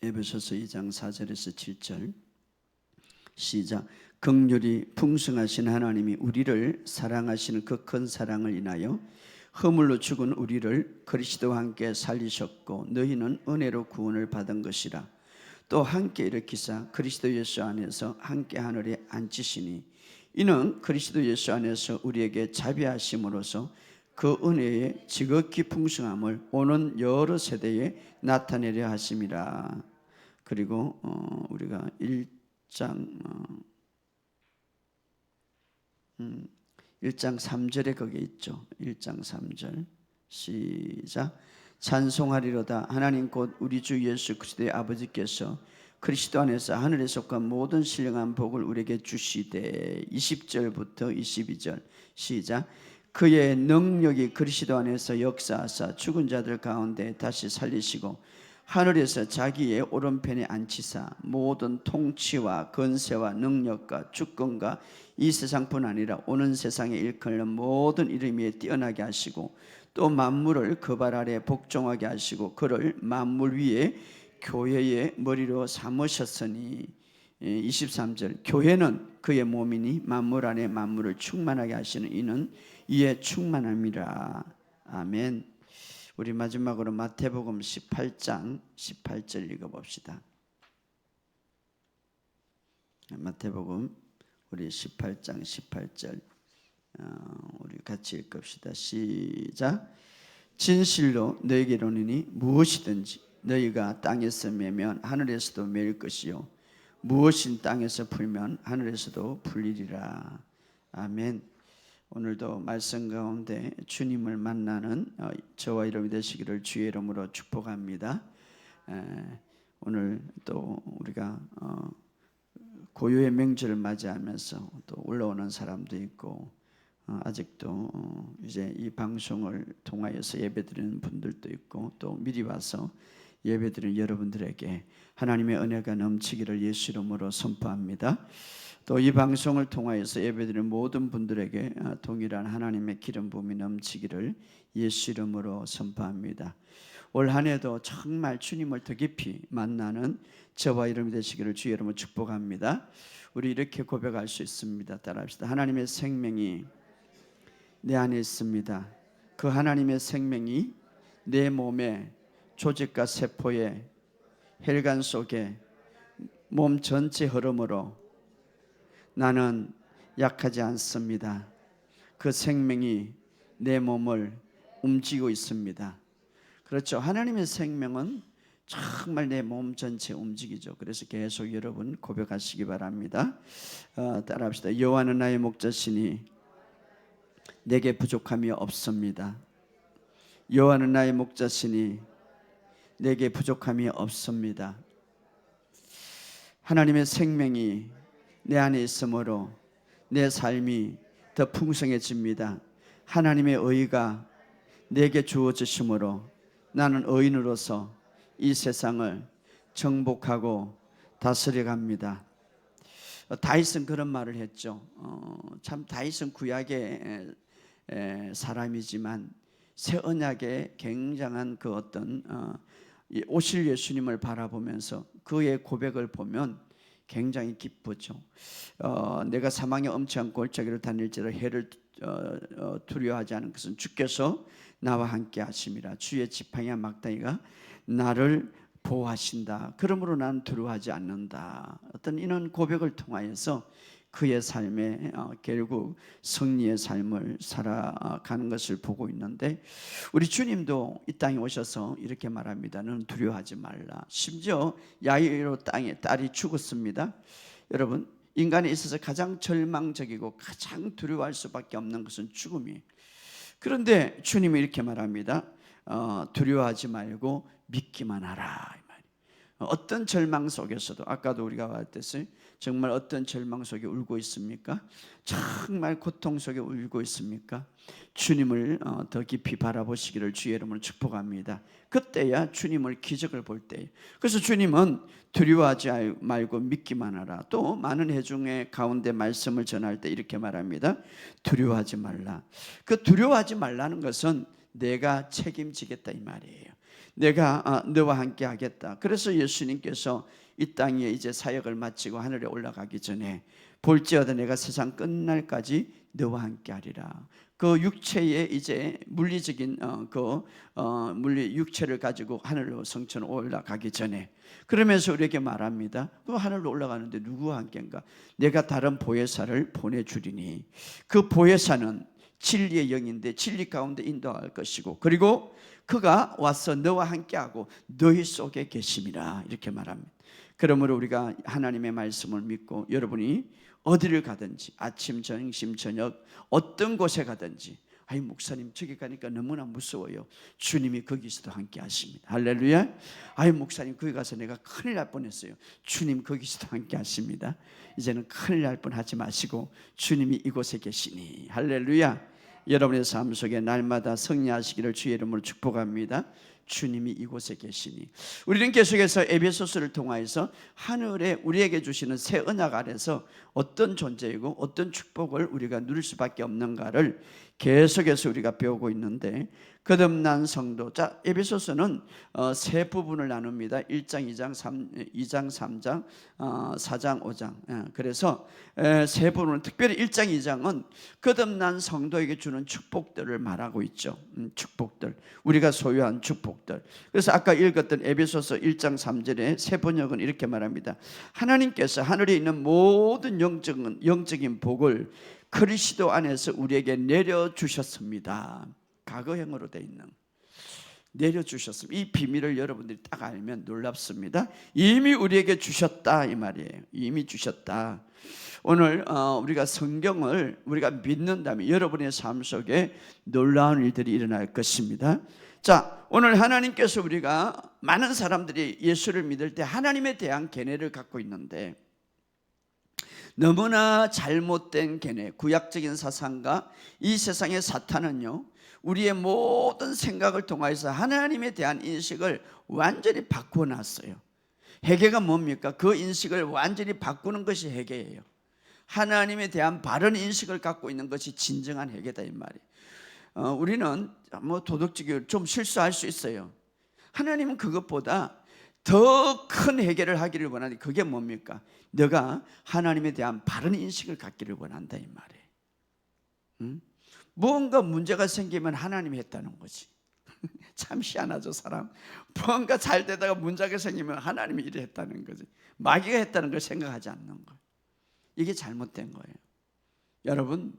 에베소서 2장 4절에서 7절 시작. 긍휼이 풍성하신 하나님이 우리를 사랑하시는 그 큰 사랑을 인하여 허물로 죽은 우리를 그리스도와 함께 살리셨고 너희는 은혜로 구원을 받은 것이라. 또 함께 일으키사 그리스도 예수 안에서 함께 하늘에 앉히시니 이는 그리스도 예수 안에서 우리에게 자비하심으로써 그 은혜의 지극히 풍성함을 오는 여러 세대에 나타내려 하심이라. 그리고 우리가 1장 3절에 거기 있죠. 1장 3절 시작. 찬송하리로다. 하나님 곧 우리 주 예수 그리스도의 아버지께서 그리스도 안에서 하늘에 속한 모든 신령한 복을 우리에게 주시되. 20절부터 22절 시작. 그의 능력이 그리스도 안에서 역사하사 죽은 자들 가운데 다시 살리시고 하늘에서 자기의 오른편에 앉히사 모든 통치와 권세와 능력과 주권과 이 세상뿐 아니라 오는 세상에 일컫는 모든 이름 위에 뛰어나게 하시고 또 만물을 그 발 아래 복종하게 하시고 그를 만물 위에 교회의 머리로 삼으셨으니. 23절 교회는 그의 몸이니 만물 안에 만물을 충만하게 하시는 이는 이에 충만함이라. 아멘. 우리 마지막으로 마태복음 18장 18절 읽어봅시다. 마태복음 우리 18장 18절 우리 같이 읽읍시다. 시작. 진실로 너희에게 이르노니 무엇이든지 너희가 땅에서 매면 하늘에서도 매일 것이요 무엇인 땅에서 풀면 하늘에서도 풀리리라. 아멘. 오늘도 말씀 가운데 주님을 만나는 저와 여러분이 되시기를 주의 이름으로 축복합니다. 오늘 또 우리가 고요의 명절을 맞이하면서 또 올라오는 사람도 있고 아직도 이제 이 방송을 통하여서 예배드리는 분들도 있고 또 미리 와서 예배드리는 여러분들에게 하나님의 은혜가 넘치기를 예수 이름으로 선포합니다. 또 이 방송을 통하여서 예배드리는 모든 분들에게 동일한 하나님의 기름 부음이 넘치기를 예수 이름으로 선포합니다. 올 한 해도 정말 주님을 더 깊이 만나는 저와 여러분이 되시기를 주의 이름으로 축복합니다. 우리 이렇게 고백할 수 있습니다. 따라합시다. 하나님의 생명이 내 안에 있습니다. 그 하나님의 생명이 내 몸의 조직과 세포의 혈관 속에 몸 전체 흐름으로 나는 약하지 않습니다. 그 생명이 내 몸을 움직이고 있습니다. 그렇죠. 하나님의 생명은 정말 내 몸 전체 움직이죠. 그래서 계속 여러분 고백하시기 바랍니다. 따라합시다. 여호와는 나의 목자시니 내게 부족함이 없습니다. 여호와는 나의 목자시니 내게 부족함이 없습니다. 하나님의 생명이 내 안에 있으므로 내 삶이 더 풍성해집니다. 하나님의 의가 내게 주어지심으로 나는 의인으로서 이 세상을 정복하고 다스려갑니다. 다윗은 그런 말을 했죠. 참 다윗은 구약의 사람이지만 새 언약의 굉장한 그 어떤 오실 예수님을 바라보면서 그의 고백을 보면 굉장히 기쁘죠. 내가 사망의 엄청난 골짜기를 다닐지라 해를 두려워하지 않은 것은 주께서 나와 함께 하심이라. 주의 지팡이와 막다기가 나를 보호하신다. 그러므로 나는 두려워하지 않는다. 어떤 이런 고백을 통하여서 그의 삶에 결국 승리의 삶을 살아가는 것을 보고 있는데 우리 주님도 이 땅에 오셔서 이렇게 말합니다. 너는 두려워하지 말라. 심지어 야이로 땅에 딸이 죽었습니다. 여러분 인간에 있어서 가장 절망적이고 가장 두려워할 수밖에 없는 것은 죽음이에요. 그런데 주님이 이렇게 말합니다. 두려워하지 말고 믿기만 하라. 어떤 절망 속에서도 아까도 우리가 말했듯이 정말 어떤 절망 속에 울고 있습니까? 정말 고통 속에 울고 있습니까? 주님을 더 깊이 바라보시기를 주의 이름으로 축복합니다. 그때야 주님을 기적을 볼 때예요. 그래서 주님은 두려워하지 말고 믿기만 하라. 또 많은 회중의 가운데 말씀을 전할 때 이렇게 말합니다. 두려워하지 말라. 그 두려워하지 말라는 것은 내가 책임지겠다 이 말이에요. 내가 너와 함께 하겠다. 그래서 예수님께서 이 땅에 이제 사역을 마치고 하늘에 올라가기 전에 볼지어다 내가 세상 끝날까지 너와 함께 하리라. 그 육체의 이제 물리적인 물리 육체를 가지고 하늘로 성천 올라가기 전에 그러면서 우리에게 말합니다. 그 하늘로 올라가는데 누구와 함께인가? 내가 다른 보혜사를 보내주리니 그 보혜사는 진리의 영인데 진리 가운데 인도할 것이고 그리고 그가 와서 너와 함께하고 너희 속에 계심이라 이렇게 말합니다. 그러므로 우리가 하나님의 말씀을 믿고 여러분이 어디를 가든지 아침, 점심, 저녁 어떤 곳에 가든지 아이 목사님 저기 가니까 너무나 무서워요. 주님이 거기서도 함께 하십니다. 할렐루야. 아이 목사님 거기 가서 내가 큰일 날 뻔했어요. 주님 거기서도 함께 하십니다. 이제는 큰일 날 뻔하지 마시고 주님이 이곳에 계시니 할렐루야. 여러분의 삶 속에 날마다 승리하시기를 주의 이름으로 축복합니다. 주님이 이곳에 계시니 우리는 계속해서 에베소서를 통하여서 하늘에 우리에게 주시는 새 언약 아래서 어떤 존재이고 어떤 축복을 우리가 누릴 수밖에 없는가를 계속해서 우리가 배우고 있는데 거듭난 성도, 자 에베소서는 세 부분을 나눕니다. 1장, 2장, 3장, 4장, 5장. 그래서 세 부분은 특별히 1장, 2장은 거듭난 성도에게 주는 축복들을 말하고 있죠. 축복들, 우리가 소유한 축복들. 그래서 아까 읽었던 에베소서 1장 3절에 세 번역은 이렇게 말합니다. 하나님께서 하늘에 있는 모든 영적인 복을 그리스도 안에서 우리에게 내려주셨습니다. 과거형으로 되어 있는 내려주셨습니다. 이 비밀을 여러분들이 딱 알면 놀랍습니다. 이미 우리에게 주셨다 이 말이에요. 이미 주셨다. 오늘 우리가 성경을 우리가 믿는다면 여러분의 삶 속에 놀라운 일들이 일어날 것입니다. 자, 오늘 하나님께서 우리가 많은 사람들이 예수를 믿을 때 하나님에 대한 견해를 갖고 있는데 너무나 잘못된 견해, 구약적인 사상과 이 세상의 사탄은요 우리의 모든 생각을 통해서 하나님에 대한 인식을 완전히 바꾸어놨어요. 회개가 뭡니까? 그 인식을 완전히 바꾸는 것이 회개예요. 하나님에 대한 바른 인식을 갖고 있는 것이 진정한 회개다 이 말이에요. 우리는 도덕적으로 좀 실수할 수 있어요. 하나님은 그것보다 더 큰 회개를 하기를 원하니 그게 뭡니까? 너가 하나님에 대한 바른 인식을 갖기를 원한다 이 말이에요. 응? 무언가 문제가 생기면 하나님이 했다는 거지. 참 희한하죠 사람. 무언가 잘 되다가 문제가 생기면 하나님이 이래 했다는 거지. 마귀가 했다는 걸 생각하지 않는 거예요. 이게 잘못된 거예요. 여러분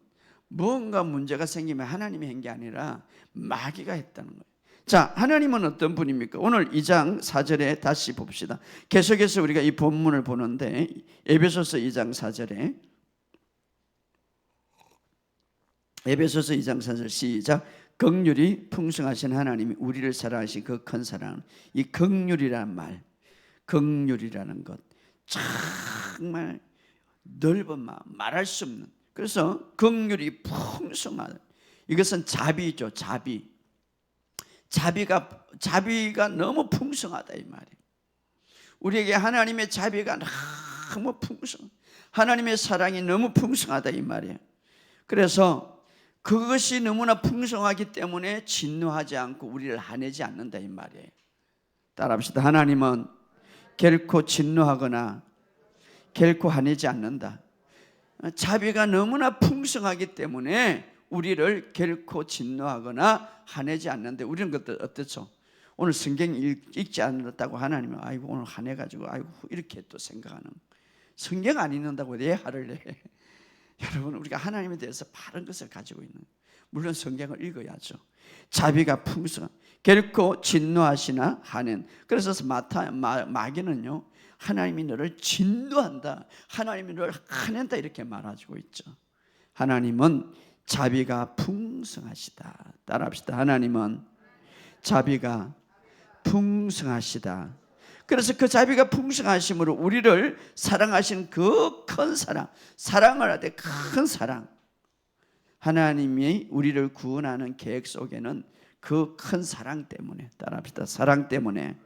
무언가 문제가 생기면 하나님이 한 게 아니라 마귀가 했다는 거예요. 자, 하나님은 어떤 분입니까? 오늘 2장 4절에 다시 봅시다. 계속해서 우리가 이 본문을 보는데 에베소서 2장 4절에 에베소서 2장 4절 시작. 긍휼이 풍성하신 하나님이 우리를 사랑하신 그 큰 사랑. 이 긍휼이라는 말, 긍휼이라는 것 정말 넓은 마음, 말할 수 없는. 그래서 긍휼이 풍성한 이것은 자비죠. 자비가 너무 풍성하다 이 말이에요. 우리에게 하나님의 자비가 너무 풍성, 하나님의 사랑이 너무 풍성하다 이 말이에요. 그래서 그것이 너무나 풍성하기 때문에 진노하지 않고 우리를 화내지 않는다 이 말이에요. 따라합시다. 하나님은 결코 진노하거나 결코 화내지 않는다. 자비가 너무나 풍성하기 때문에 우리를 결코 진노하거나 화내지 않는데 우리는 그때 어떻죠? 오늘 성경 읽지 않았다고 하나님은 아이고 오늘 화내가지고 아이고 이렇게 또 생각하는. 성경 안 읽는다고 왜 화를 내? 여러분 우리가 하나님에 대해서 바른 것을 가지고 있는, 물론 성경을 읽어야죠. 자비가 풍성한, 결코 진노하시나 하는. 그래서 마귀는요 하나님이 너를 진노한다, 하나님이 너를 화낸다 이렇게 말하고 있죠. 하나님은 자비가 풍성하시다. 따라합시다. 하나님은 자비가 풍성하시다. 그래서 그 자비가 풍성하심으로 우리를 사랑하신 그 큰 사랑을 하되 큰 사랑, 하나님이 우리를 구원하는 계획 속에는 그 큰 사랑 때문에, 따라합시다. 사랑 때문에.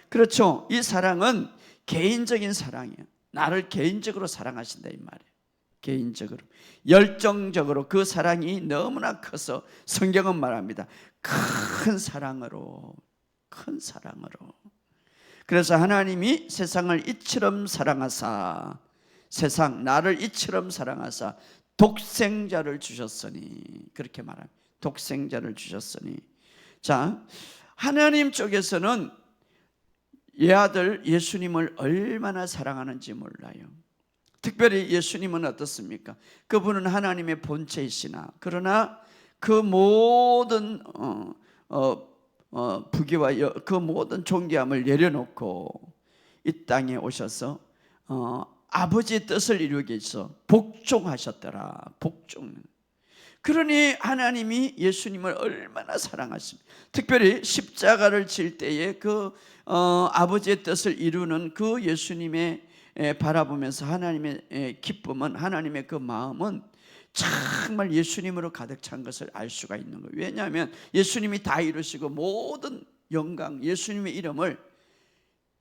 그렇죠. 이 사랑은 개인적인 사랑이에요. 나를 개인적으로 사랑하신다 이 말이에요. 개인적으로, 열정적으로 그 사랑이 너무나 커서 성경은 말합니다. 큰 사랑으로 큰 사랑으로. 그래서 하나님이 세상을 이처럼 사랑하사, 세상 나를 이처럼 사랑하사 독생자를 주셨으니, 그렇게 말합니다. 독생자를 주셨으니. 자, 하나님 쪽에서는 예아들 예수님을 얼마나 사랑하는지 몰라요. 특별히 예수님은 어떻습니까? 그분은 하나님의 본체이시나, 그러나 그 모든 부귀와 그 모든 존귀함을 내려놓고 이 땅에 오셔서 아버지의 뜻을 이루기 위해서 복종하셨더라. 복종. 그러니 하나님이 예수님을 얼마나 사랑하십니까? 특별히 십자가를 질 때에 그 아버지의 뜻을 이루는 그 예수님의 바라보면서 하나님의 기쁨은, 하나님의 그 마음은 정말 예수님으로 가득 찬 것을 알 수가 있는 거예요. 왜냐하면 예수님이 다 이루시고 모든 영광, 예수님의 이름을,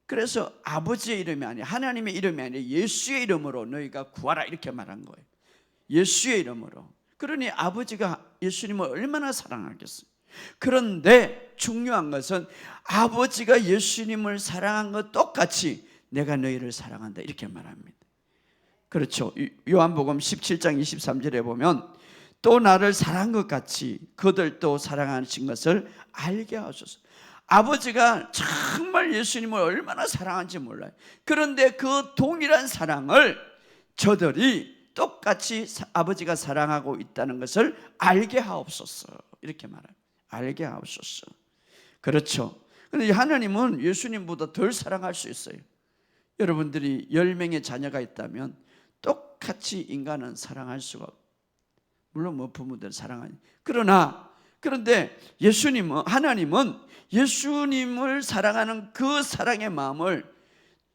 그래서 아버지의 이름이 아니라, 하나님의 이름이 아니라 예수의 이름으로 너희가 구하라, 이렇게 말한 거예요. 예수의 이름으로. 그러니 아버지가 예수님을 얼마나 사랑하겠어요. 그런데 중요한 것은 아버지가 예수님을 사랑한 것 똑같이 내가 너희를 사랑한다, 이렇게 말합니다. 그렇죠. 요한복음 17장 23절에 보면 또 나를 사랑한 것 같이 그들도 사랑하신 것을 알게 하소서. 아버지가 정말 예수님을 얼마나 사랑한지 몰라요. 그런데 그 동일한 사랑을 저들이 똑같이 아버지가 사랑하고 있다는 것을 알게 하옵소서, 이렇게 말해요. 알게 하옵소서. 그렇죠. 그런데 하나님은 예수님보다 덜 사랑할 수 있어요. 여러분들이 10명의 자녀가 있다면 똑같이 인간은 사랑할 수가 없어요. 물론 뭐 부모들 사랑하니. 그런데 예수님은, 하나님은 예수님을 사랑하는 그 사랑의 마음을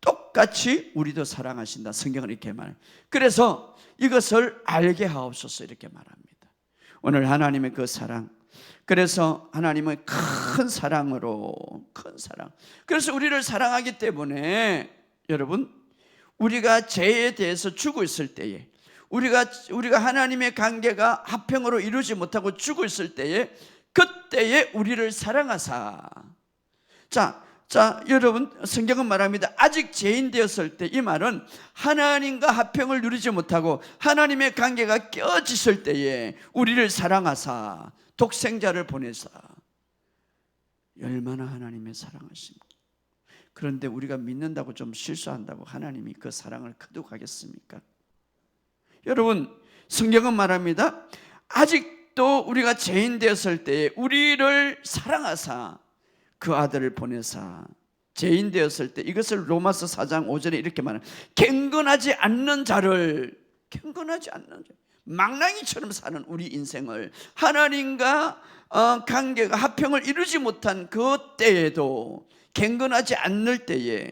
똑같이 우리도 사랑하신다. 성경은 이렇게 말해요. 그래서 이것을 알게 하옵소서, 이렇게 말합니다. 오늘 하나님의 그 사랑, 그래서 하나님의 큰 사랑으로, 큰 사랑, 그래서 우리를 사랑하기 때문에 여러분, 우리가 죄에 대해서 죽어 있을 때에, 우리가 하나님의 관계가 화평으로 이루지 못하고 죽어 있을 때에, 그때에 우리를 사랑하사. 자, 여러분, 성경은 말합니다. 아직 죄인 되었을 때, 이 말은 하나님과 화평을 누리지 못하고 하나님의 관계가 깨어졌을 때에 우리를 사랑하사 독생자를 보내사. 얼마나 하나님의 사랑하십니까? 그런데 우리가 믿는다고 좀 실수한다고 하나님이 그 사랑을 거두가겠습니까? 여러분, 성경은 말합니다. 아직도 우리가 죄인 되었을 때에 우리를 사랑하사 그 아들을 보내사. 죄인 되었을 때, 이것을 로마서 4장 5절에 이렇게 말합니다. 경건하지 않는 자를, 경건하지 않는 자, 망나니처럼 사는 우리 인생을 하나님과 관계가 화평을 이루지 못한 그 때에도, 경건하지 않을 때에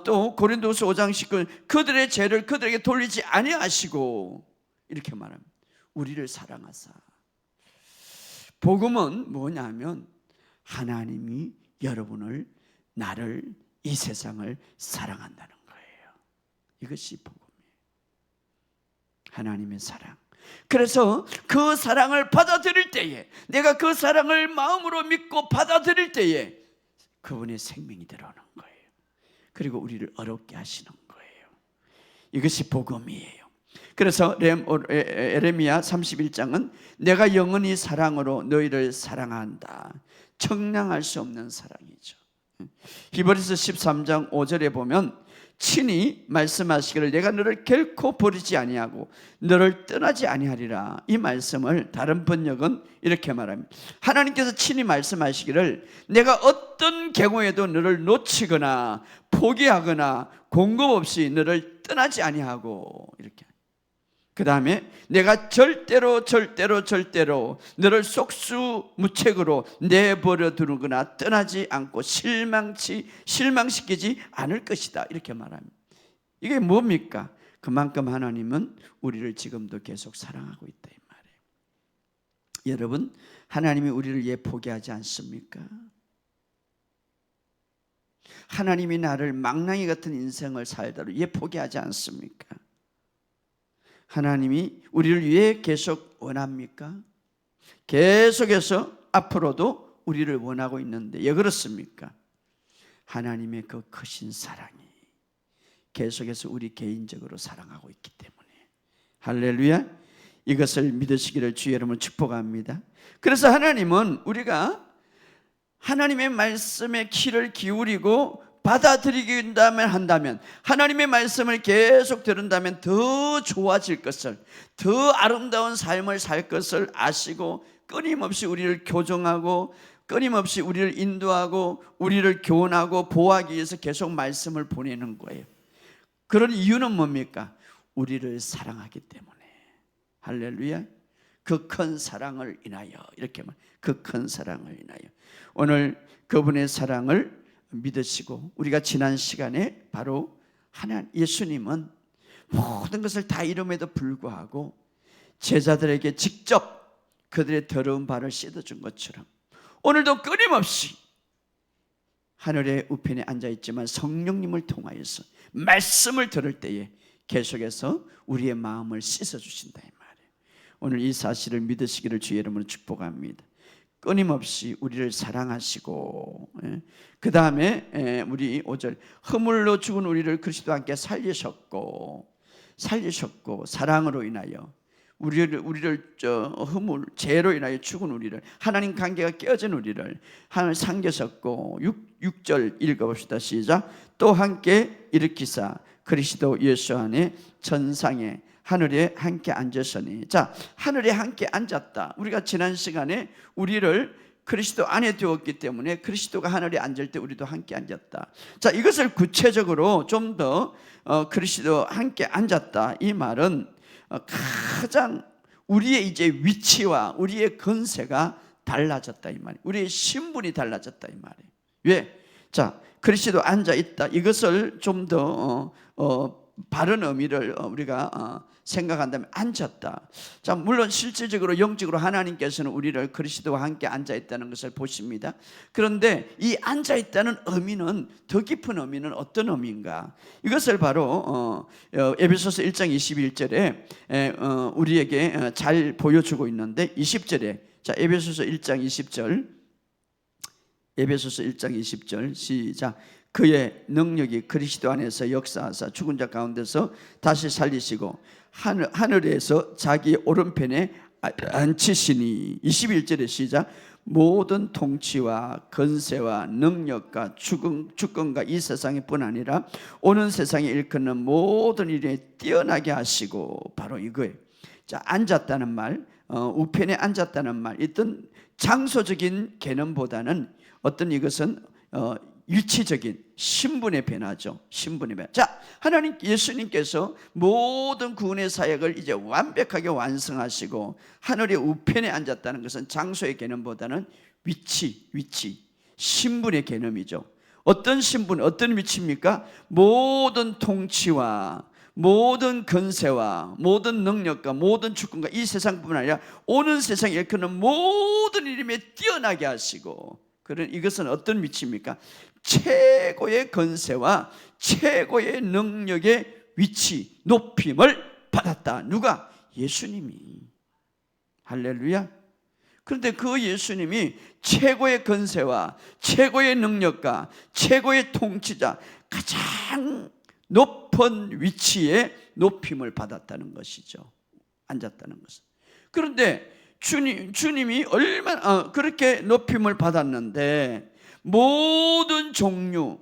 또 고린도서 5장 19, 그들의 죄를 그들에게 돌리지 아니하시고, 이렇게 말합니다. 우리를 사랑하사. 복음은 뭐냐면 하나님이 여러분을, 나를, 이 세상을 사랑한다는 거예요. 이것이 복음이에요. 하나님의 사랑. 그래서 그 사랑을 받아들일 때에, 내가 그 사랑을 마음으로 믿고 받아들일 때에 그분의 생명이 들어오는 거예요. 그리고 우리를 어렵게 하시는 거예요. 이것이 복음이에요. 그래서 에레미야 31장은 내가 영원히 사랑으로 너희를 사랑한다. 청량할 수 없는 사랑이죠. 히브리서 13장 5절에 보면 친히 말씀하시기를 내가 너를 결코 버리지 아니하고 너를 떠나지 아니하리라. 이 말씀을 다른 번역은 이렇게 말합니다. 하나님께서 친히 말씀하시기를 내가 어떤 경우에도 너를 놓치거나 포기하거나 공급 없이 너를 떠나지 아니하고, 이렇게. 그 다음에 내가 절대로 너를 속수무책으로 내버려 두거나 떠나지 않고 실망시키지 않을 것이다, 이렇게 말합니다. 이게 뭡니까? 그만큼 하나님은 우리를 지금도 계속 사랑하고 있다, 이 말이에요. 여러분, 하나님이 우리를 포기하지 않습니까? 하나님이 나를 망나니 같은 인생을 살다로 포기하지 않습니까? 하나님이 우리를 왜 계속 원합니까? 계속해서 앞으로도 우리를 원하고 있는데 왜 그렇습니까? 하나님의 그 크신 사랑이 계속해서 우리 개인적으로 사랑하고 있기 때문에. 할렐루야. 이것을 믿으시기를 주의 이름으로 축복합니다. 그래서 하나님은 우리가 하나님의 말씀에 귀를 기울이고 받아들이긴다면 한다면, 하나님의 말씀을 계속 들은다면 더 좋아질 것을, 더 아름다운 삶을 살 것을 아시고 끊임없이 우리를 교정하고 끊임없이 우리를 인도하고 우리를 교훈하고 보호하기 위해서 계속 말씀을 보내는 거예요. 그런 이유는 뭡니까? 우리를 사랑하기 때문에. 할렐루야. 그 큰 사랑을 인하여, 이렇게 말, 그 큰 사랑을 인하여. 오늘 그분의 사랑을 믿으시고, 우리가 지난 시간에 바로 예수님은 모든 것을 다 이름에도 불구하고 제자들에게 직접 그들의 더러운 발을 씻어준 것처럼 오늘도 끊임없이 하늘의 우편에 앉아있지만 성령님을 통하여서 말씀을 들을 때에 계속해서 우리의 마음을 씻어주신다 이 말이에요. 오늘 이 사실을 믿으시기를 주의 이름으로 축복합니다. 끊임없이 우리를 사랑하시고, 그 다음에 우리 5절, 허물로 죽은 우리를 그리스도와 함께 살리셨고 사랑으로 인하여 우리를 허물, 죄로 인하여 죽은 우리를, 하나님 관계가 깨어진 우리를 하나님 상기셨고, 6절 읽어봅시다. 시작. 또 함께 일으키사 그리스도 예수 안에 전상에 하늘에 함께 앉으시니. 자, 하늘에 함께 앉았다. 우리가 지난 시간에 우리를 그리스도 안에 두었기 때문에 그리스도가 하늘에 앉을 때 우리도 함께 앉았다. 자, 이것을 구체적으로 좀 더 그리스도 함께 앉았다, 이 말은 가장 우리의 이제 위치와 우리의 건세가 달라졌다 이 말이에요. 우리의 신분이 달라졌다 이 말이에요. 왜? 자, 그리스도 앉아 있다. 이것을 좀 더 바른 의미를 우리가 생각한다면 앉았다. 자, 물론 실질적으로 영적으로 하나님께서는 우리를 그리스도와 함께 앉아 있다는 것을 보십니다. 그런데 이 앉아 있다는 의미는, 더 깊은 의미는 어떤 의미인가? 이것을 바로 에베소서 1장 21절에 우리에게 잘 보여주고 있는데, 20절에, 자, 에베소서 1장 20절, 에베소서 1장 20절 시작. 그의 능력이 그리스도 안에서 역사하사 죽은 자 가운데서 다시 살리시고 하늘에서 자기 오른편에 앉히시니. 21절에 시작. 모든 통치와 건세와 능력과 주권과 이 세상뿐 아니라 오는 세상에 일컫는 모든 일에 뛰어나게 하시고. 바로 이거예요. 자, 앉았다는 말, 우편에 앉았다는 말, 어떤 장소적인 개념보다는 어떤 이것은 일치적인 신분의 변화죠. 신분의 변화. 자, 하나님 예수님께서 모든 구원의 사역을 이제 완벽하게 완성하시고 하늘의 우편에 앉았다는 것은 장소의 개념보다는 위치, 신분의 개념이죠. 어떤 신분, 어떤 위치입니까? 모든 통치와 모든 건세와 모든 능력과 모든 주권과 이 세상뿐만 아니라 오는 세상에 일컫는 모든 이름에 뛰어나게 하시고. 그런 이것은 어떤 위치입니까? 최고의 건세와 최고의 능력의 위치, 높임을 받았다. 누가? 예수님이. 할렐루야. 그런데 그 예수님이 최고의 건세와 최고의 능력과 최고의 통치자, 가장 높은 위치에 높임을 받았다는 것이죠. 앉았다는 것은. 그런데 주님이 얼마나 그렇게 높임을 받았는데, 모든 종류,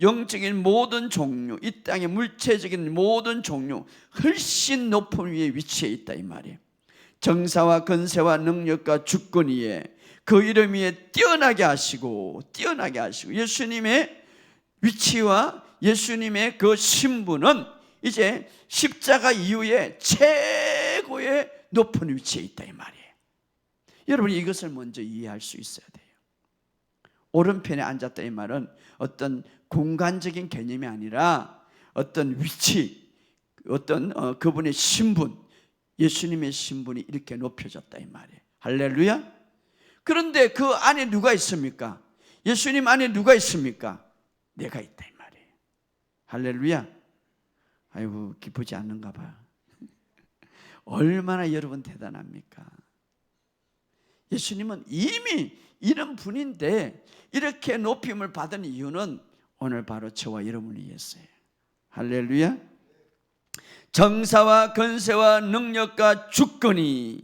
영적인 모든 종류, 이 땅의 물체적인 모든 종류 훨씬 높은 위에 위치해 있다 이 말이에요. 정사와 건세와 능력과 주권 위에, 그 이름 위에 뛰어나게 하시고 예수님의 위치와 예수님의 그 신분은 이제 십자가 이후에 최고의 높은 위치에 있다 이 말이에요. 여러분이 이것을 먼저 이해할 수 있어야 돼요. 오른편에 앉았다 이 말은 어떤 공간적인 개념이 아니라 어떤 위치, 어떤 그분의 신분, 예수님의 신분이 이렇게 높여졌다 이 말이에요. 할렐루야. 그런데 그 안에 누가 있습니까? 예수님 안에 누가 있습니까? 내가 있다 이 말이에요. 할렐루야. 아이고, 기쁘지 않는가 봐. 얼마나 여러분 대단합니까? 예수님은 이미 이런 분인데 이렇게 높임을 받은 이유는 오늘 바로 저와 여러분을 위해서예요. 할렐루야. 정사와 권세와 능력과 주권이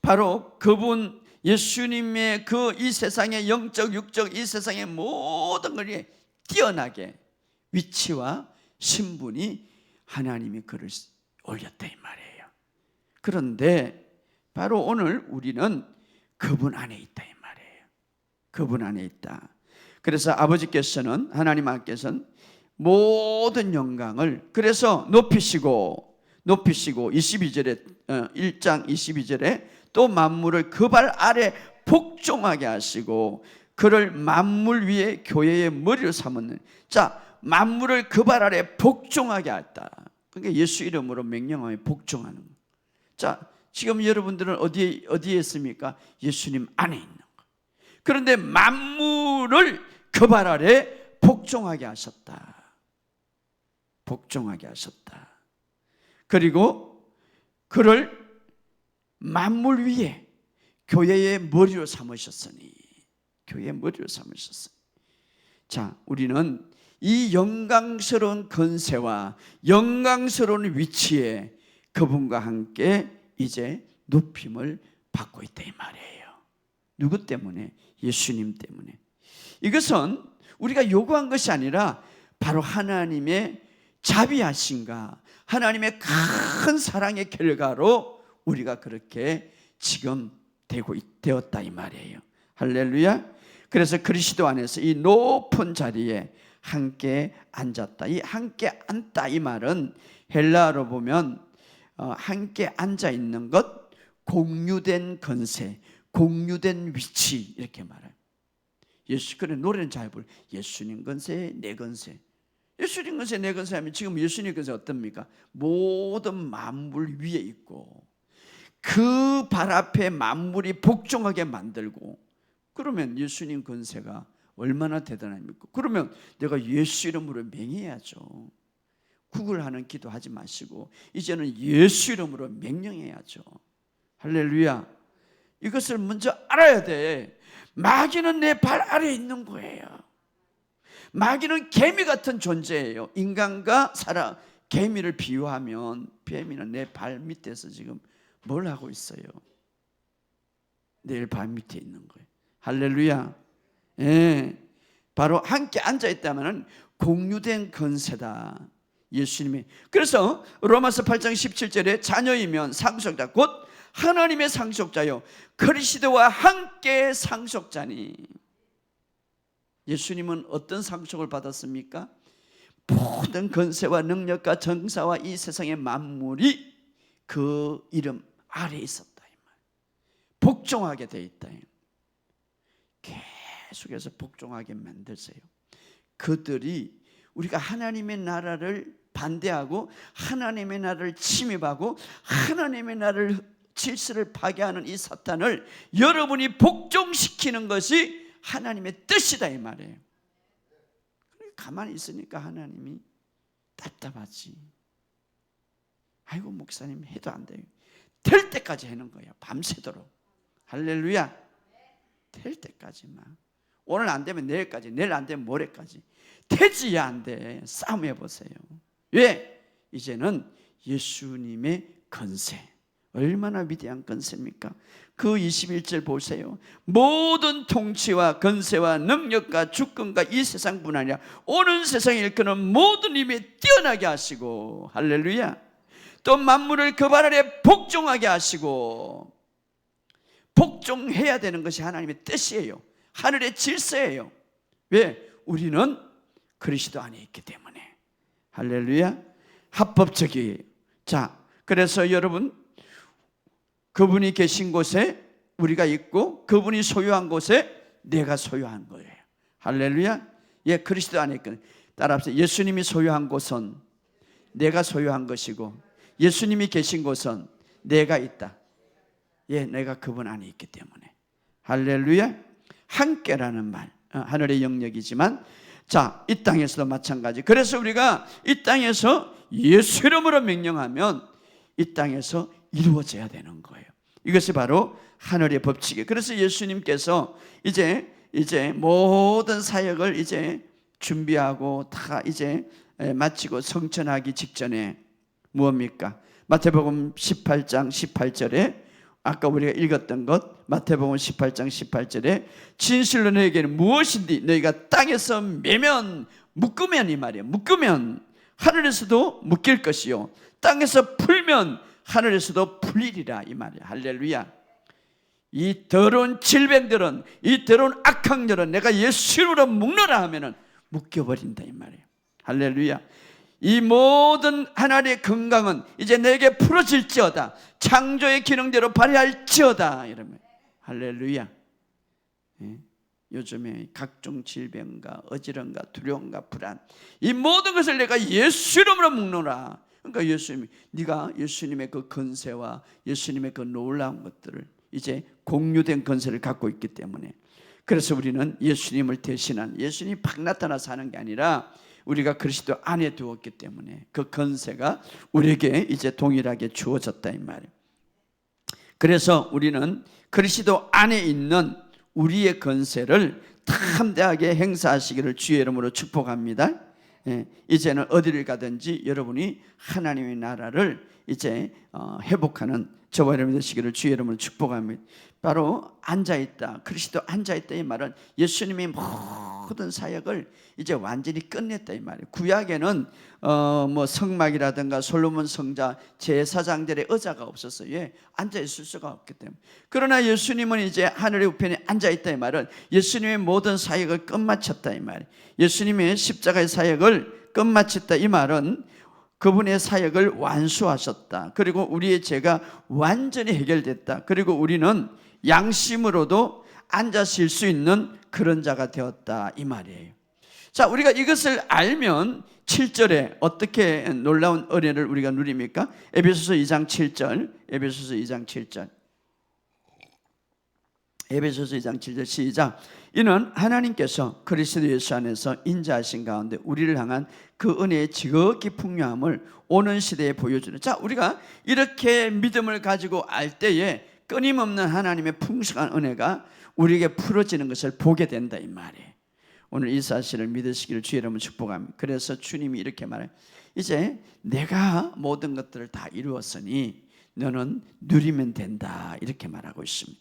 바로 그분 예수님의 그 이 세상의 영적 육적 이 세상의 모든 것이 뛰어나게 위치와 신분이 하나님이 그를 올렸다 이 말이에요. 그런데 바로 오늘 우리는 그분 안에 있다 이 말이에요. 그분 안에 있다. 그래서 아버지께서는 하나님 아버지께서는 모든 영광을 그래서 높이시고 22절에 1장 22절에 또 만물을 그 발 아래 복종하게 하시고 그를 만물 위에 교회의 머리를 삼았는. 자, 만물을 그 발 아래 복종하게 했다. 그러니까 예수 이름으로 명령하며 복종하는 거. 자, 지금 여러분들은 어디에 있습니까? 예수님 안에 있는 거. 그런데 만물을 그 발 아래 복종하게 하셨다. 복종하게 하셨다. 그리고 그를 만물 위에 교회의 머리로 삼으셨으니, 교회의 머리로 삼으셨으니. 자, 우리는 이 영광스러운 권세와 영광스러운 위치에 그분과 함께 이제 높임을 받고 있다 이 말이에요. 누구 때문에? 예수님 때문에. 이것은 우리가 요구한 것이 아니라 바로 하나님의 자비하심과 하나님의 큰 사랑의 결과로 우리가 그렇게 지금 되었다 이 말이에요. 할렐루야. 그래서 그리스도 안에서 이 높은 자리에 함께 앉았다. 이 함께 앉다 이 말은 헬라어로 보면 함께 앉아 있는 것, 공유된 권세, 공유된 위치 이렇게 말해요. 그래 노래는 잘 불러. 예수님 권세, 내 권세. 예수님 권세, 내 권세 하면 지금 예수님 권세 어떻습니까? 모든 만물 위에 있고 그 발 앞에 만물이 복종하게 만들고, 그러면 예수님 권세가 얼마나 대단합니까? 그러면 내가 예수 이름으로 명해야죠. 구걸하는 기도하지 마시고 이제는 예수 이름으로 명령해야죠. 할렐루야. 이것을 먼저 알아야 돼. 마귀는 내 발 아래에 있는 거예요. 마귀는 개미 같은 존재예요. 인간과 개미를 비유하면 개미는 내 발 밑에서 지금 뭘 하고 있어요? 내 발 밑에 있는 거예요. 할렐루야. 예, 바로 함께 앉아있다면 공유된 권세다. 예수님이. 그래서 로마서 8장 17절에 자녀이면 상속자 곧 하나님의 상속자요 그리스도와 함께 상속자니. 예수님은 어떤 상속을 받았습니까? 모든 권세와 능력과 정사와 이 세상의 만물이 그 이름 아래에 있었다 이 말. 복종하게 돼 있다. 계속해서 복종하게 만드세요. 그들이 우리가 하나님의 나라를 반대하고 하나님의 나라를 침입하고 하나님의 나라를 질서를 파괴하는 이 사탄을 여러분이 복종시키는 것이 하나님의 뜻이다 이 말이에요. 가만히 있으니까 하나님이 답답하지. 아이고 목사님 해도 안 돼요. 될 때까지 하는 거예요. 밤새도록. 할렐루야. 될 때까지만. 오늘 안 되면 내일까지, 내일 안 되면 모레까지. 되지야 안 돼. 싸움해 보세요. 왜? 이제는 예수님의 권세, 얼마나 위대한 권세입니까? 그 21절 보세요. 모든 통치와 권세와 능력과 주권과 이 세상뿐 아니라 오는 세상에 일컫는 모든 힘에 뛰어나게 하시고, 할렐루야. 또 만물을 그 발 아래 복종하게 하시고. 복종해야 되는 것이 하나님의 뜻이에요. 하늘의 질서예요. 왜? 우리는 그리스도 안에 있기 때문에. 할렐루야. 합법적이에요. 자, 그래서 여러분, 그분이 계신 곳에 우리가 있고 그분이 소유한 곳에 내가 소유한 거예요. 할렐루야. 예, 그리스도 안에 있거든. 따라합시다. 예수님이 소유한 곳은 내가 소유한 것이고 예수님이 계신 곳은 내가 있다. 예, 내가 그분 안에 있기 때문에. 할렐루야. 함께라는 말, 하늘의 영역이지만, 자, 이 땅에서도 마찬가지. 그래서 우리가 이 땅에서 예수 이름으로 명령하면 이 땅에서 이루어져야 되는 거예요. 이것이 바로 하늘의 법칙이에요. 그래서 예수님께서 이제 모든 사역을 이제 준비하고 다 이제 마치고 성천하기 직전에 무엇입니까? 마태복음 18장 18절에 아까 우리가 읽었던 것, 마태복음 18장 18절에 진실로 너에게는 무엇인지 너희가 땅에서 매면 묶으면, 이 말이에요. 묶으면 하늘에서도 묶일 것이요 땅에서 풀면 하늘에서도 풀리리라, 이 말이에요. 할렐루야. 이 더러운 질병들은, 이 더러운 악항들은 내가 예수로 묶노라 하면은 묶여버린다, 이 말이에요. 할렐루야. 이 모든 하나님의 건강은 이제 내게 풀어질지어다. 창조의 기능대로 발휘할지어다. 이러면 할렐루야. 예? 요즘에 각종 질병과 어지럼과 두려움과 불안, 이 모든 것을 내가 예수 이름으로 묶노라. 그러니까 예수님이, 네가 예수님의 그 건세와 예수님의 그 놀라운 것들을 이제 공유된 건세를 갖고 있기 때문에, 그래서 우리는 예수님을 대신한, 예수님이 팍 나타나서 하는 게 아니라 우리가 그리스도 안에 두었기 때문에 그 건세가 우리에게 이제 동일하게 주어졌다, 이 말이에요. 그래서 우리는 그리스도 안에 있는 우리의 건세를 탐대하게 행사하시기를 주의 이름으로 축복합니다. 예, 이제는 어디를 가든지 여러분이 하나님의 나라를 이제 회복하는 저와 여러분이 되시기를 주의 이름으로 축복합니다. 바로 앉아있다, 그리스도 앉아있다, 이 말은 예수님이 모든 사역을 이제 완전히 끝냈다, 이 말이에요. 구약에는 뭐 성막이라든가 솔로몬 성자 제사장들의 의자가 없었어요. 예, 앉아있을 수가 없기 때문에. 그러나 예수님은 이제 하늘의 우편에 앉아있다, 이 말은 예수님의 모든 사역을 끝마쳤다, 이 말이에요. 예수님의 십자가의 사역을 끝마쳤다, 이 말은 그분의 사역을 완수하셨다. 그리고 우리의 죄가 완전히 해결됐다. 그리고 우리는 양심으로도 앉아 쉴 수 있는 그런 자가 되었다, 이 말이에요. 자, 우리가 이것을 알면 7절에 어떻게 놀라운 은혜를 우리가 누립니까? 에베소서 2장 7절, 에베소서 2장 7절, 에베소서 2장 7절 시작. 이는 하나님께서 그리스도 예수 안에서 인자하신 가운데 우리를 향한 그 은혜의 지극히 풍요함을 오는 시대에 보여주는. 자, 우리가 이렇게 믿음을 가지고 알 때에 끊임없는 하나님의 풍성한 은혜가 우리에게 풀어지는 것을 보게 된다, 이 말이에요. 오늘 이 사실을 믿으시기를 주의 이름으로 축복합니다. 그래서 주님이 이렇게 말해요. 이제 내가 모든 것들을 다 이루었으니 너는 누리면 된다, 이렇게 말하고 있습니다.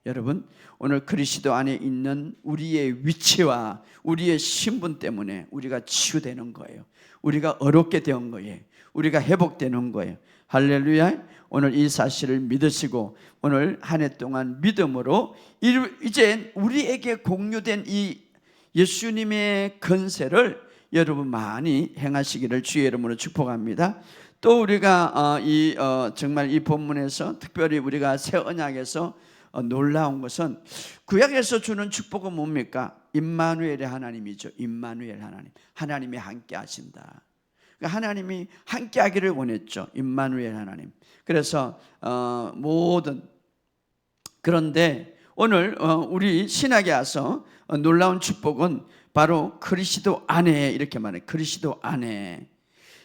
여러분, 오늘 그리스도 안에 있는 우리의 위치와 우리의 신분 때문에 우리가 치유되는 거예요. 우리가 어렵게 된 거예요. 우리가 회복되는 거예요. 할렐루야. 오늘 이 사실을 믿으시고 오늘 한 해 동안 믿음으로 이제 우리에게 공유된 이 예수님의 건세를 여러분 많이 행하시기를 주의 이름으로 축복합니다. 또 우리가 정말 이 본문에서 특별히 우리가 새 언약에서 놀라운 것은 구약에서 주는 축복은 뭡니까? 임마누엘의 하나님이죠. 임마누엘 하나님, 하나님이 함께 하신다. 그러니까 하나님이 함께 하기를 원했죠. 임마누엘 하나님. 그래서 그런데 오늘 우리 신학에 와서 놀라운 축복은 바로 그리스도 안에, 이렇게 말해요. 그리스도 안에.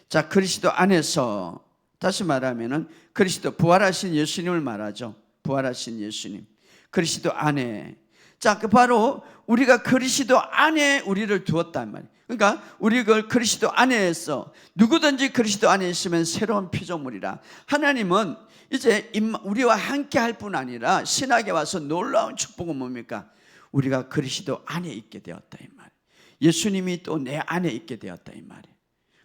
자, 그리스도 안에서, 다시 말하면은 그리스도, 부활하신 예수님을 말하죠. 부활하신 예수님, 그리스도 안에. 자, 바로 우리가 그리스도 안에 우리를 두었단 말이에요. 그러니까 우리가 그리스도 안에서, 누구든지 그리스도 안에 있으면 새로운 피조물이라. 하나님은 이제 우리와 함께 할 뿐 아니라 신학에 와서 놀라운 축복은 뭡니까? 우리가 그리스도 안에 있게 되었다, 이 말이에요. 예수님이 또 내 안에 있게 되었다, 이 말이에요.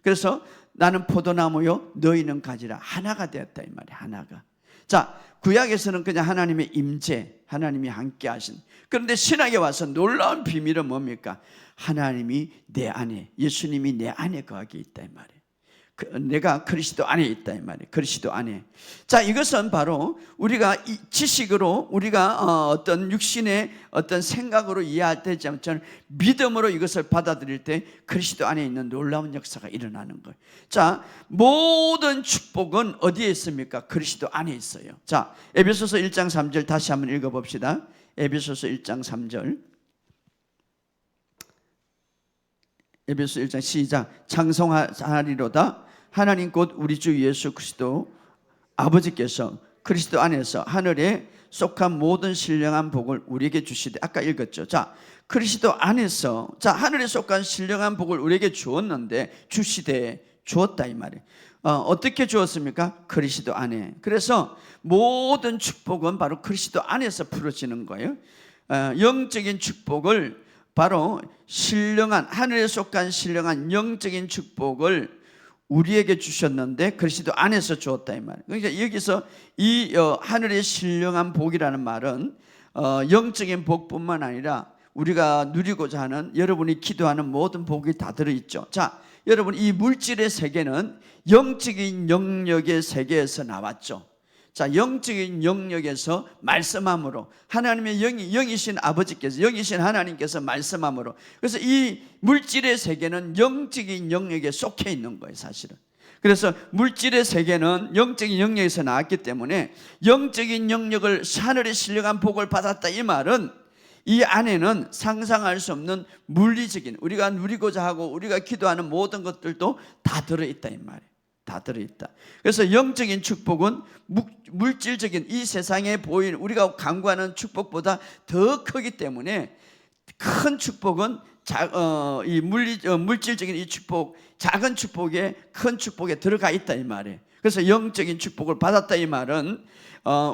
그래서 나는 포도나무요 너희는 가지라, 하나가 되었다, 이 말이에요. 하나가. 자, 구약에서는 그냥 하나님의 임재, 하나님이 함께 하신. 그런데 신학에 와서 놀라운 비밀은 뭡니까? 하나님이 내 안에, 예수님이 내 안에 거하게 있다, 이 말이에요. 내가 그리스도 안에 있다, 이 말이에요. 그리스도 안에. 자, 이것은 바로 우리가 지식으로, 우리가 어떤 육신의 어떤 생각으로 이해할 때 저는 믿음으로 이것을 받아들일 때 그리스도 안에 있는 놀라운 역사가 일어나는 거예요. 자, 모든 축복은 어디에 있습니까? 그리스도 안에 있어요. 자, 에베소서 1장 3절 다시 한번 읽어봅시다. 에베소서 1장 3절. 에베소 1장 시작. 창성하리로다 하나님 곧 우리 주 예수 그리스도 아버지께서 그리스도 안에서 하늘에 속한 모든 신령한 복을 우리에게 주시되, 아까 읽었죠. 자, 그리스도 안에서, 자, 하늘에 속한 신령한 복을 우리에게 주었는데, 주시되, 주었다 이 말이에요. 어떻게 주었습니까? 그리스도 안에. 그래서 모든 축복은 바로 그리스도 안에서 풀어지는 거예요. 영적인 축복을 바로 신령한, 하늘에 속한 신령한 영적인 축복을 우리에게 주셨는데 그리스도 안에서 주었다 이 말이에요. 그러니까 여기서 이 하늘의 신령한 복이라는 말은 영적인 복뿐만 아니라 우리가 누리고자 하는, 여러분이 기도하는 모든 복이 다 들어있죠. 자, 여러분, 이 물질의 세계는 영적인 영역의 세계에서 나왔죠. 자, 영적인 영역에서 말씀함으로, 하나님의 영이신 아버지께서, 영이신 하나님께서 말씀함으로, 그래서 이 물질의 세계는 영적인 영역에 속해 있는 거예요, 사실은. 그래서 물질의 세계는 영적인 영역에서 나왔기 때문에 영적인 영역을, 하늘의 신령한 복을 받았다 이 말은, 이 안에는 상상할 수 없는 물리적인, 우리가 누리고자 하고 우리가 기도하는 모든 것들도 다 들어있다 이 말이에요. 다 들어있다. 그래서 영적인 축복은 물질적인 이 세상에 보이는, 우리가 간구하는 축복보다 더 크기 때문에, 큰 축복은 이 물질적인 이 축복, 작은 축복에, 큰 축복에 들어가 있다 이 말이에요. 그래서 영적인 축복을 받았다 이 말은,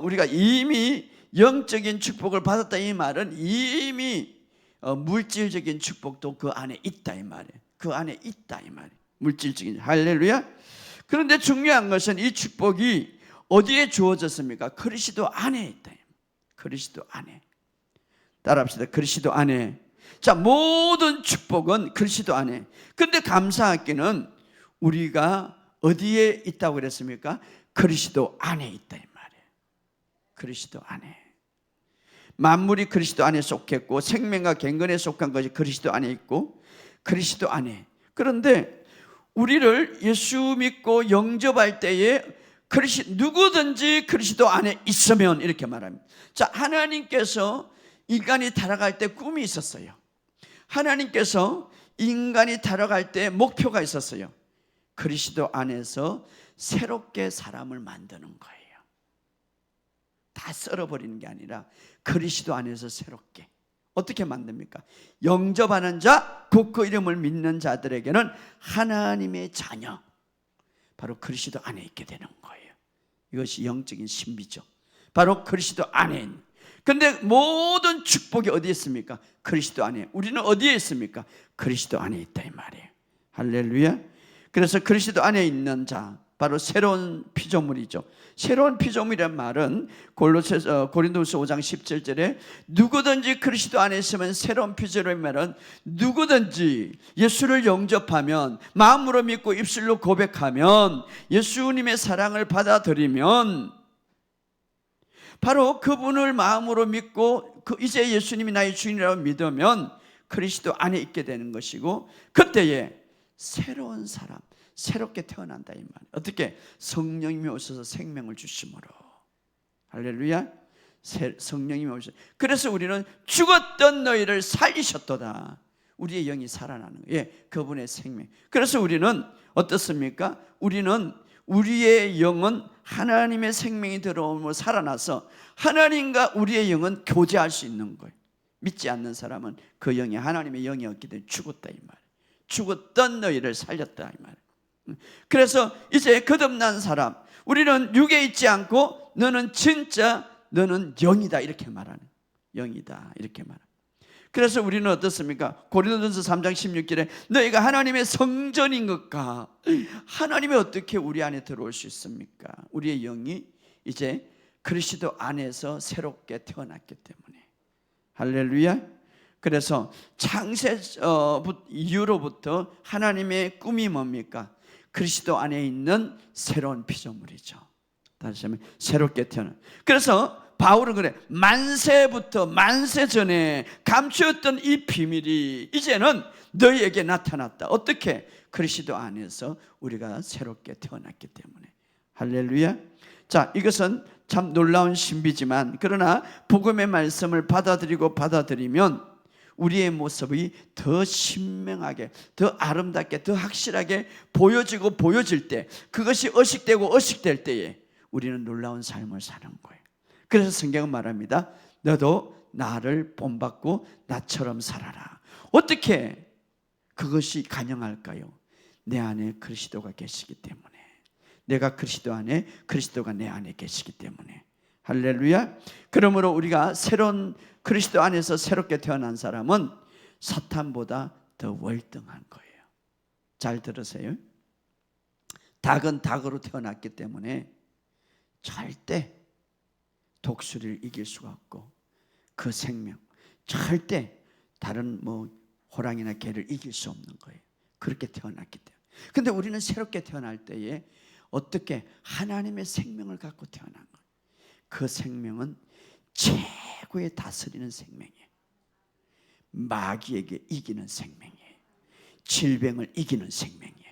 우리가 이미 영적인 축복을 받았다 이 말은 이미 물질적인 축복도 그 안에 있다 이 말이에요. 그 안에 있다 이 말이에요. 물질적인, 할렐루야. 그런데 중요한 것은 이 축복이 어디에 주어졌습니까? 그리스도 안에 있다. 그리스도 안에. 따라합시다. 그리스도 안에. 자, 모든 축복은 그리스도 안에. 그런데 감사하기는 우리가 어디에 있다고 그랬습니까? 그리스도 안에 있다 이 말이에요. 그리스도 안에. 만물이 그리스도 안에 속했고, 생명과 갱건에 속한 것이 그리스도 안에 있고, 그리스도 안에. 그런데 우리를 예수 믿고 영접할 때에 누구든지 그리스도 안에 있으면, 이렇게 말합니다. 자, 하나님께서 인간이 타락할 때 꿈이 있었어요. 하나님께서 인간이 타락할 때 목표가 있었어요. 그리스도 안에서 새롭게 사람을 만드는 거예요. 다 썰어버리는 게 아니라 그리스도 안에서 새롭게. 어떻게 만듭니까? 영접하는 자, 곧 그 이름을 믿는 자들에게는 하나님의 자녀, 바로 그리스도 안에 있게 되는 거예요. 이것이 영적인 신비죠. 바로 그리스도 안에. 그런데 모든 축복이 어디에 있습니까? 그리스도 안에. 우리는 어디에 있습니까? 그리스도 안에 있다 이 말이에요. 할렐루야. 그래서 그리스도 안에 있는 자, 바로 새로운 피조물이죠. 새로운 피조물이란 말은 고린도후서 5장 17절에 누구든지 그리스도 안에 있으면 새로운 피조물이란 말은, 누구든지 예수를 영접하면, 마음으로 믿고 입술로 고백하면, 예수님의 사랑을 받아들이면, 바로 그분을 마음으로 믿고 이제 예수님이 나의 주인이라고 믿으면 그리스도 안에 있게 되는 것이고, 그때에 새로운 사람, 새롭게 태어난다 이 말. 어떻게? 성령님이 오셔서 생명을 주심으로. 할렐루야. 성령님이 오셔서. 그래서 우리는 죽었던 너희를 살리셨도다. 우리의 영이 살아나는 거예요. 예, 그분의 생명. 그래서 우리는 어떻습니까? 우리의 영은 하나님의 생명이 들어오면 살아나서 하나님과 우리의 영은 교제할 수 있는 거예요. 믿지 않는 사람은 그 영이 하나님의 영이 없기 때문에 죽었다 이 말. 죽었던 너희를 살렸다 이 말. 그래서 이제 거듭난 사람, 우리는 육에 있지 않고 너는 영이다 이렇게 말하는, 영이다 이렇게 말하는. 그래서 우리는 어떻습니까? 고린도전서 3장 16절에 너희가 하나님의 성전인 것과, 하나님이 어떻게 우리 안에 들어올 수 있습니까? 우리의 영이 이제 그리스도 안에서 새롭게 태어났기 때문에. 할렐루야. 그래서 창세 이후로부터 하나님의 꿈이 뭡니까? 그리스도 안에 있는 새로운 피조물이죠. 다시 하면 새롭게 태어난. 그래서 바울은 그래, 만세부터, 만세 전에 감추었던 이 비밀이 이제는 너희에게 나타났다. 어떻게? 그리스도 안에서 우리가 새롭게 태어났기 때문에. 할렐루야. 자, 이것은 참 놀라운 신비지만, 그러나 복음의 말씀을 받아들이면 우리의 모습이 더 신명하게, 더 아름답게, 더 확실하게 보여지고 보여질 때, 그것이 의식되고 의식될 때에 우리는 놀라운 삶을 사는 거예요. 그래서 성경은 말합니다. 너도 나를 본받고 나처럼 살아라. 어떻게 그것이 가능할까요? 내 안에 그리스도가 계시기 때문에. 내가 그리스도 안에, 그리스도가 내 안에 계시기 때문에. 할렐루야. 그러므로 우리가 새로운 그리스도 안에서 새롭게 태어난 사람은 사탄보다 더 월등한 거예요. 잘 들으세요. 닭은 닭으로 태어났기 때문에 절대 독수리를 이길 수가 없고, 그 생명 절대 다른 호랑이나 개를 이길 수 없는 거예요. 그렇게 태어났기 때문에. 근데 우리는 새롭게 태어날 때에 어떻게 하나님의 생명을 갖고 태어난 거예요. 그 생명은 최고의 다스리는 생명이에요. 마귀에게 이기는 생명이에요. 질병을 이기는 생명이에요.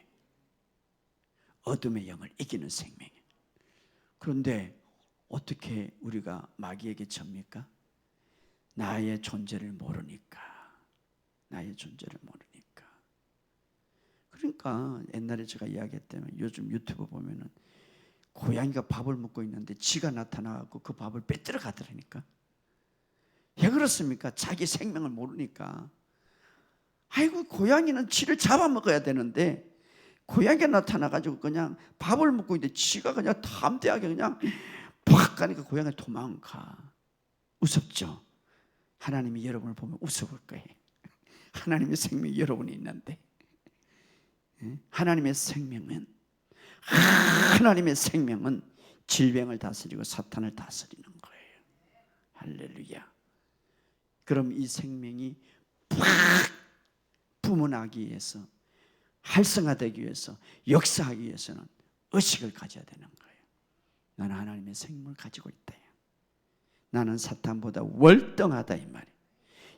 어둠의 영을 이기는 생명이에요. 그런데 어떻게 우리가 마귀에게 졌습니까? 나의 존재를 모르니까. 나의 존재를 모르니까. 그러니까 옛날에 제가 이야기했다면 요즘 유튜브 보면은 고양이가 밥을 먹고 있는데 쥐가 나타나고 그 밥을 빼뜨려 가더라니까. 왜 그렇습니까? 자기 생명을 모르니까. 아이고, 고양이는 쥐를 잡아먹어야 되는데 고양이가 나타나가지고 그냥 밥을 먹고 있는데 쥐가 그냥 담대하게 그냥 팍 가니까 고양이가 도망가. 우습죠? 하나님이 여러분을 보면 우스울 거예요. 하나님의 생명이 여러분이 있는데, 하나님의 생명은 질병을 다스리고 사탄을 다스리는 거예요. 할렐루야. 그럼 이 생명이 팍 부문하기 위해서, 활성화되기 위해서, 역사하기 위해서는 의식을 가져야 되는 거예요. 나는 하나님의 생명을 가지고 있다. 나는 사탄보다 월등하다 이 말이에요.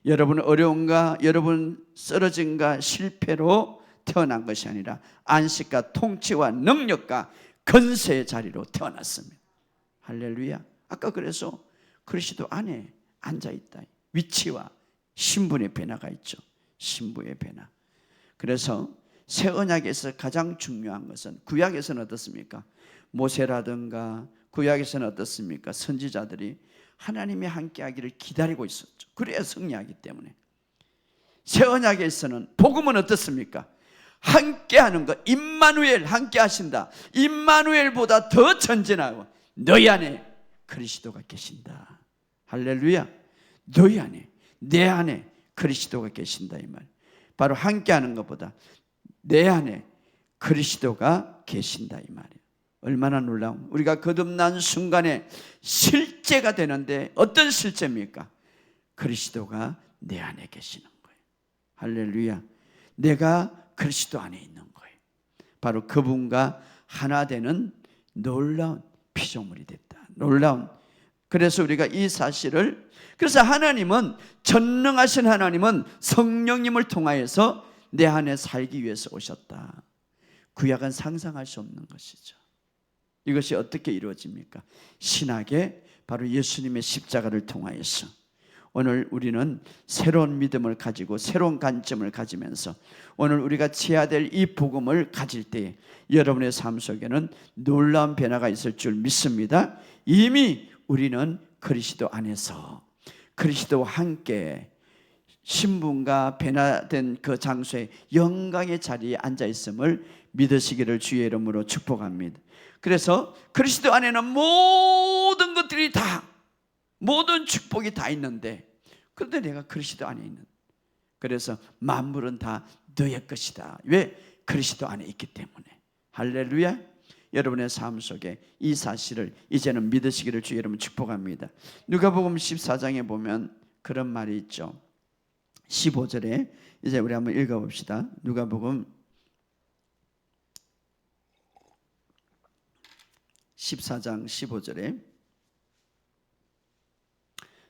여러분은 어려움과 여러분 쓰러짐과 실패로 태어난 것이 아니라 안식과 통치와 능력과 건세의 자리로 태어났습니다. 할렐루야. 아까 그래서 그리스도 안에 앉아있다. 위치와 신분의 변화가 있죠. 신부의 변화. 그래서 새 언약에서 가장 중요한 것은, 구약에서는 어떻습니까? 모세라든가 구약에서는 어떻습니까? 선지자들이 하나님이 함께하기를 기다리고 있었죠. 그래야 승리하기 때문에. 새 언약에서는 복음은 어떻습니까? 함께하는 것, 임마누엘, 함께하신다. 임마누엘보다 더 전진하고 너희 안에 그리스도가 계신다. 할렐루야. 너희 안에, 내 안에 그리스도가 계신다 이 말. 바로 함께하는 것보다 내 안에 그리스도가 계신다 이 말이에요. 얼마나 놀라운, 우리가 거듭난 순간에 실제가 되는데 어떤 실제입니까? 그리스도가 내 안에 계시는 거예요. 할렐루야. 내가 그리스도 안에 있는 거예요. 바로 그분과 하나 되는 놀라운 피조물이 됐다. 놀라운. 그래서 우리가 이 사실을, 그래서 하나님은, 전능하신 하나님은 성령님을 통하여서 내 안에 살기 위해서 오셨다. 구약은 상상할 수 없는 것이죠. 이것이 어떻게 이루어집니까? 신학에 바로 예수님의 십자가를 통하여서 오늘 우리는 새로운 믿음을 가지고 새로운 관점을 가지면서 오늘 우리가 지어야 될 이 복음을 가질 때 여러분의 삶 속에는 놀라운 변화가 있을 줄 믿습니다. 이미 우리는 그리스도 안에서 그리스도와 함께 신분과 변화된 그 장소에 영광의 자리에 앉아 있음을 믿으시기를 주의 이름으로 축복합니다. 그래서 그리스도 안에는 모든 것들이 다, 모든 축복이 다 있는데, 그런데 내가 그리스도 안에 있는, 그래서 만물은 다 너의 것이다. 왜? 그리스도 안에 있기 때문에. 할렐루야. 여러분의 삶 속에 이 사실을 이제는 믿으시기를 주의 이름으로 축복합니다. 누가복음 14장에 보면 그런 말이 있죠. 15절에 이제 우리 한번 읽어봅시다. 누가복음 14장 15절에,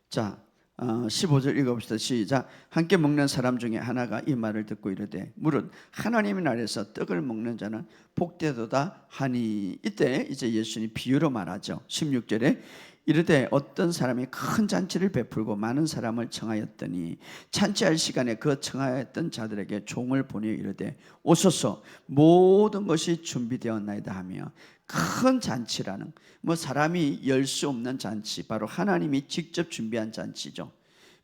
자 15절 읽어봅시다. 시작. 함께 먹는 사람 중에 하나가 이 말을 듣고 이르되 무릇 하나님의 나라에서 떡을 먹는 자는 복되도다 하니. 이때 이제 예수님이 비유로 말하죠. 16절에 이르되 어떤 사람이 큰 잔치를 베풀고 많은 사람을 청하였더니 잔치할 시간에 그 청하였던 자들에게 종을 보내어 이르되 오소서 모든 것이 준비되었나이다 하며 큰 잔치라는, 뭐 사람이 열 수 없는 잔치, 바로 하나님이 직접 준비한 잔치죠.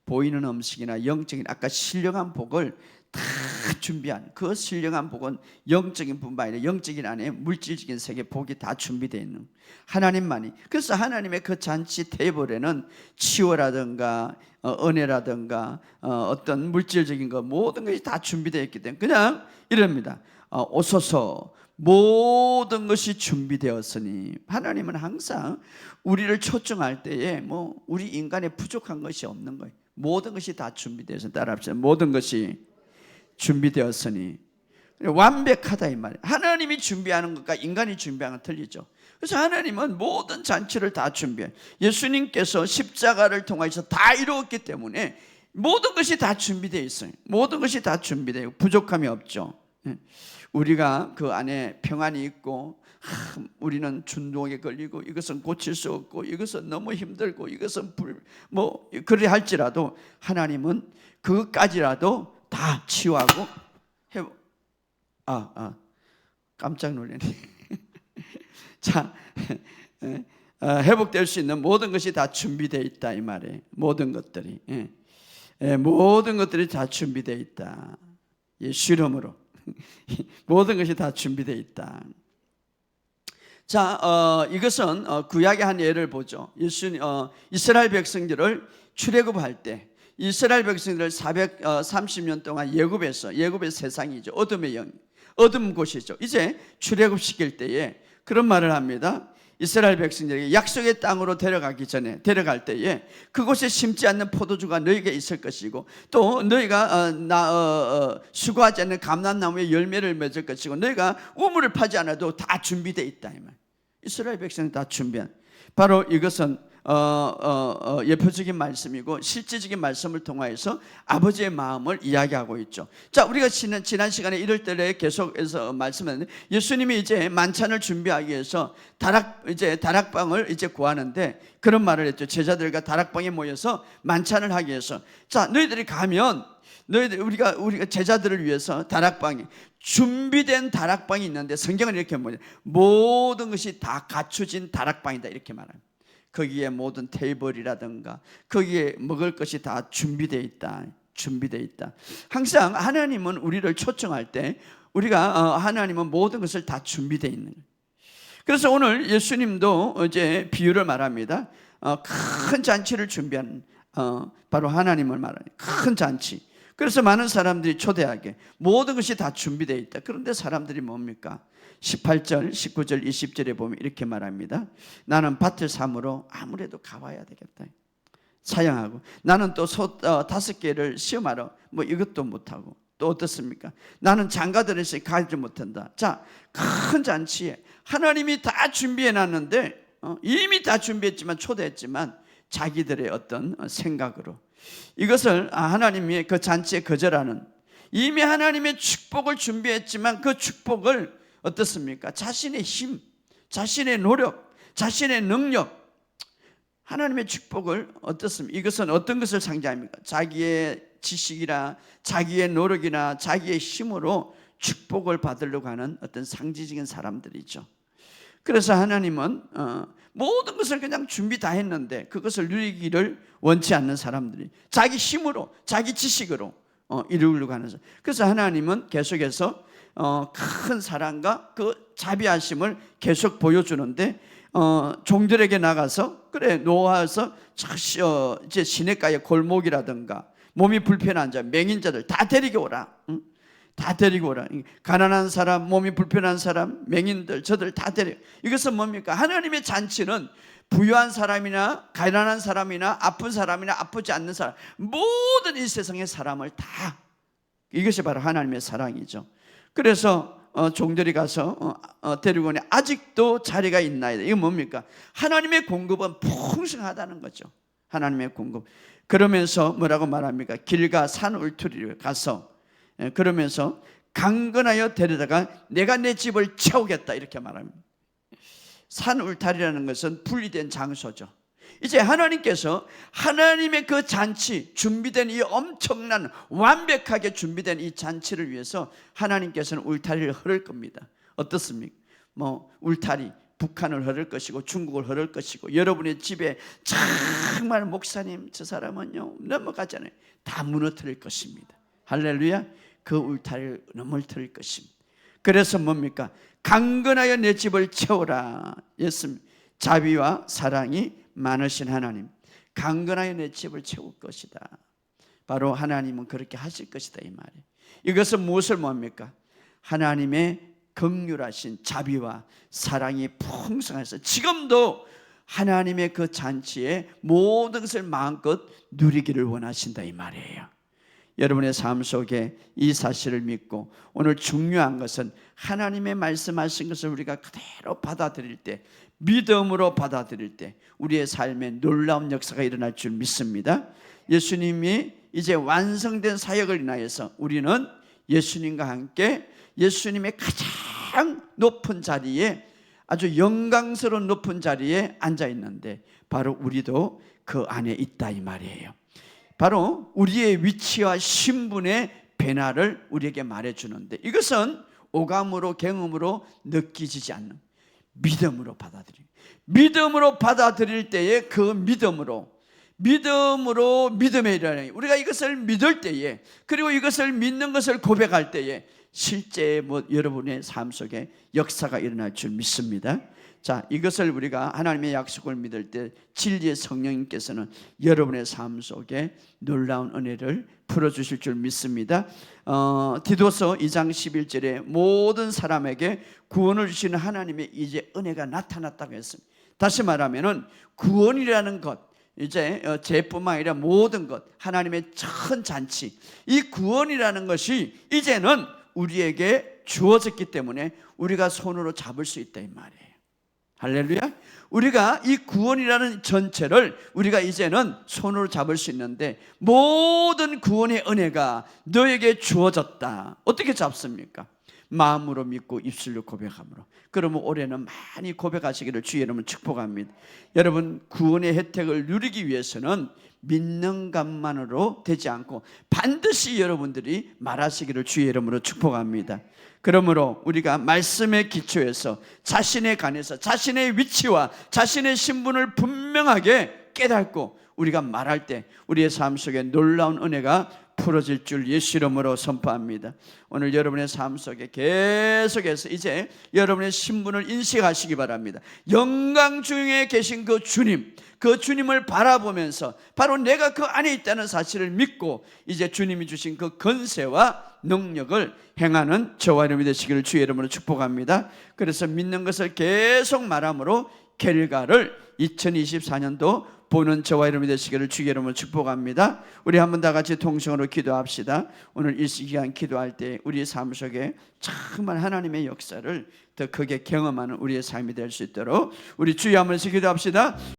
보이는 음식이나 영적인, 아까 신령한 복을 다 준비한, 그 신령한 복은 영적인 뿐만 아니라 영적인 안에 물질적인 세계 복이 다 준비되어 있는 하나님만이. 그래서 하나님의 그 잔치 테이블에는 치유라든가 은혜라든가 어떤 물질적인 것, 모든 것이 다 준비되어 있기 때문에 그냥 이럽니다. 오소서, 모든 것이 준비되었으니. 하나님은 항상 우리를 초청할 때에 뭐 우리 인간에 부족한 것이 없는 거예요. 모든 것이 다 준비되어서, 따라합시다. 모든 것이 준비되었으니. 완벽하다 이 말이에요. 하나님이 준비하는 것과 인간이 준비하는 건 틀리죠. 그래서 하나님은 모든 잔치를 다 준비해요. 예수님께서 십자가를 통해서 다 이루었기 때문에 모든 것이 다 준비되어 있어요. 모든 것이 다 준비되어 부족함이 없죠. 우리가 그 안에 평안이 있고, 우리는 중독에 걸리고, 이것은 고칠 수 없고, 이것은 너무 힘들고, 이것은 그래 할지라도 하나님은 그것까지라도 다 치유하고 깜짝 놀라네. 자, 회복될 수 있는 모든 것이 다 준비되어 있다 이 말이에요. 모든 것들이, 모든 것들이 다 준비되어 있다. 예수 이름으로 모든 것이 다 준비되어 있다. 자, 이것은 구약의 한 예를 보죠. 이스라엘 백성들을 출애굽할 때, 이스라엘 백성들을 430년 동안 예굽의 세상이죠. 어둠 곳이죠. 이제 출애굽시킬 때에 그런 말을 합니다. 이스라엘 백성들에게 약속의 땅으로 데려갈 때에 그곳에 심지 않는 포도주가 너희에게 있을 것이고, 또 너희가 수고하지 않는 감람나무의 열매를 맺을 것이고, 너희가 우물을 파지 않아도 다 준비되어 있다 이 말. 이스라엘 백성이 다 준비한, 바로 이것은 예표적인 말씀이고 실제적인 말씀을 통하여서 아버지의 마음을 이야기하고 있죠. 자, 우리가 지난 시간에 이럴 때에 계속해서 말씀했는데, 예수님이 이제 만찬을 준비하기 위해서 다락방을 이제 구하는데 그런 말을 했죠. 제자들과 다락방에 모여서 만찬을 하기 위해서, 자, 너희들이 가면 우리가 제자들을 위해서 준비된 다락방이 있는데, 성경은 이렇게 뭐냐, 모든 것이 다 갖춰진 다락방이다 이렇게 말합니다. 거기에 모든 테이블이라든가 거기에 먹을 것이 다 준비되어 있다. 항상 하나님은 우리를 초청할 때 하나님은 모든 것을 다 준비되어 있는 거예요. 그래서 오늘 예수님도 이제 비유를 말합니다. 큰 잔치를 준비한 바로 하나님을 말하는 큰 잔치. 그래서 많은 사람들이 초대하게 모든 것이 다 준비되어 있다. 그런데 사람들이 뭡니까? 18절, 19절, 20절에 보면 이렇게 말합니다. 나는 밭을 삼으러 아무래도 가봐야 되겠다. 사양하고, 나는 또 소 5개를 시험하러 이것도 못하고, 또 어떻습니까? 나는 장가들을 가지 못한다. 자, 큰 잔치에 하나님이 다 준비해 놨는데 이미 다 준비했지만, 초대했지만 자기들의 어떤 생각으로 이것을 하나님의 그 잔치에 거절하는, 이미 하나님의 축복을 준비했지만 그 축복을 어떻습니까? 자신의 힘, 자신의 노력, 자신의 능력, 하나님의 축복을 어떻습니까? 이것은 어떤 것을 상징합니까? 자기의 지식이나 자기의 노력이나 자기의 힘으로 축복을 받으려고 하는 어떤 상징적인 사람들이죠. 그래서 하나님은 모든 것을 그냥 준비 다 했는데 그것을 누리기를 원치 않는 사람들이 자기 힘으로, 자기 지식으로 이루려고 하는 사람. 그래서 하나님은 계속해서 큰 사랑과 그 자비하심을 계속 보여주는데, 종들에게 나가서 놓아서 이제 시냇가의 골목이라든가 몸이 불편한 자, 맹인자들 다 데리고 오라. 다 데리고 오라. 가난한 사람, 몸이 불편한 사람, 맹인들, 저들 다 데리고. 이것은 뭡니까? 하나님의 잔치는 부유한 사람이나 가난한 사람이나 아픈 사람이나 아프지 않는 사람, 모든 이 세상의 사람을 다, 이것이 바로 하나님의 사랑이죠. 그래서 종들이 가서 데리고 오니 아직도 자리가 있나이다. 이거 뭡니까? 하나님의 공급은 풍성하다는 거죠. 하나님의 공급. 그러면서 뭐라고 말합니까? 길과 산 울투리를 가서, 그러면서 강건하여 데려다가 내가 내 집을 채우겠다 이렇게 말합니다. 산 울타리라는 것은 분리된 장소죠. 이제 하나님께서 하나님의 그 잔치, 준비된 이 엄청난 완벽하게 준비된 이 잔치를 위해서 하나님께서는 울타리를 흐를 겁니다. 어떻습니까? 울타리, 북한을 흐를 것이고 중국을 흐를 것이고 여러분의 집에 정말 목사님 저 사람은요 넘어가잖아요. 다 무너뜨릴 것입니다. 할렐루야. 그 울타리를 넘어뜨릴 것입니다. 그래서 뭡니까? 강건하여 내 집을 채우라. 예수님, 자비와 사랑이 많으신 하나님, 강건하여 내 집을 채울 것이다. 바로 하나님은 그렇게 하실 것이다 이 말이에요. 이것은 무엇을 뭡니까? 하나님의 긍휼하신 자비와 사랑이 풍성해서 지금도 하나님의 그 잔치에 모든 것을 마음껏 누리기를 원하신다 이 말이에요. 여러분의 삶 속에 이 사실을 믿고 오늘 중요한 것은 하나님의 말씀하신 것을 우리가 그대로 받아들일 때, 믿음으로 받아들일 때 우리의 삶에 놀라운 역사가 일어날 줄 믿습니다. 예수님이 이제 완성된 사역을 인하여서 우리는 예수님과 함께 예수님의 가장 높은 자리에, 아주 영광스러운 높은 자리에 앉아 있는데 바로 우리도 그 안에 있다 이 말이에요. 바로 우리의 위치와 신분의 변화를 우리에게 말해주는데 이것은 오감으로 경험으로 느끼지지 않는 믿음으로 받아들이고, 믿음으로 받아들일 때에 그 믿음으로 믿음에 이르는, 우리가 이것을 믿을 때에, 그리고 이것을 믿는 것을 고백할 때에 실제 여러분의 삶 속에 역사가 일어날 줄 믿습니다. 자, 이것을 우리가 하나님의 약속을 믿을 때 진리의 성령님께서는 여러분의 삶 속에 놀라운 은혜를 풀어주실 줄 믿습니다. 디도서 2장 11절에 모든 사람에게 구원을 주시는 하나님의 이제 은혜가 나타났다고 했습니다. 다시 말하면은 구원이라는 것, 이제 죄뿐만 아니라 모든 것, 하나님의 큰 잔치, 이 구원이라는 것이 이제는 우리에게 주어졌기 때문에 우리가 손으로 잡을 수 있다 이 말이에요. 할렐루야. 우리가 이 구원이라는 전체를 우리가 이제는 손으로 잡을 수 있는데 모든 구원의 은혜가 너에게 주어졌다. 어떻게 잡습니까? 마음으로 믿고 입술로 고백함으로. 그러면 올해는 많이 고백하시기를 주의 이름으로 축복합니다. 여러분, 구원의 혜택을 누리기 위해서는 믿는 것만으로 되지 않고 반드시 여러분들이 말하시기를 주의 이름으로 축복합니다. 그러므로 우리가 말씀의 기초에서 자신에 관해서 자신의 위치와 자신의 신분을 분명하게 깨닫고 우리가 말할 때 우리의 삶 속에 놀라운 은혜가 풀어질 줄 예수 이름으로 선포합니다. 오늘 여러분의 삶 속에 계속해서 이제 여러분의 신분을 인식하시기 바랍니다. 영광 중에 계신 그 주님, 그 주님을 바라보면서 바로 내가 그 안에 있다는 사실을 믿고 이제 주님이 주신 그 권세와 능력을 행하는 저와 여러분이 되시기를 주의 이름으로 축복합니다. 그래서 믿는 것을 계속 말함으로 결과를 2024년도 보는 저와 여러분이 되시기를 주의 이름으로 축복합니다. 우리 한번 다 같이 통성으로 기도합시다. 오늘 이 시간 기도할 때 우리의 삶 속에 정말 하나님의 역사를 더 크게 경험하는 우리의 삶이 될 수 있도록 우리 주여 한번 기도합시다.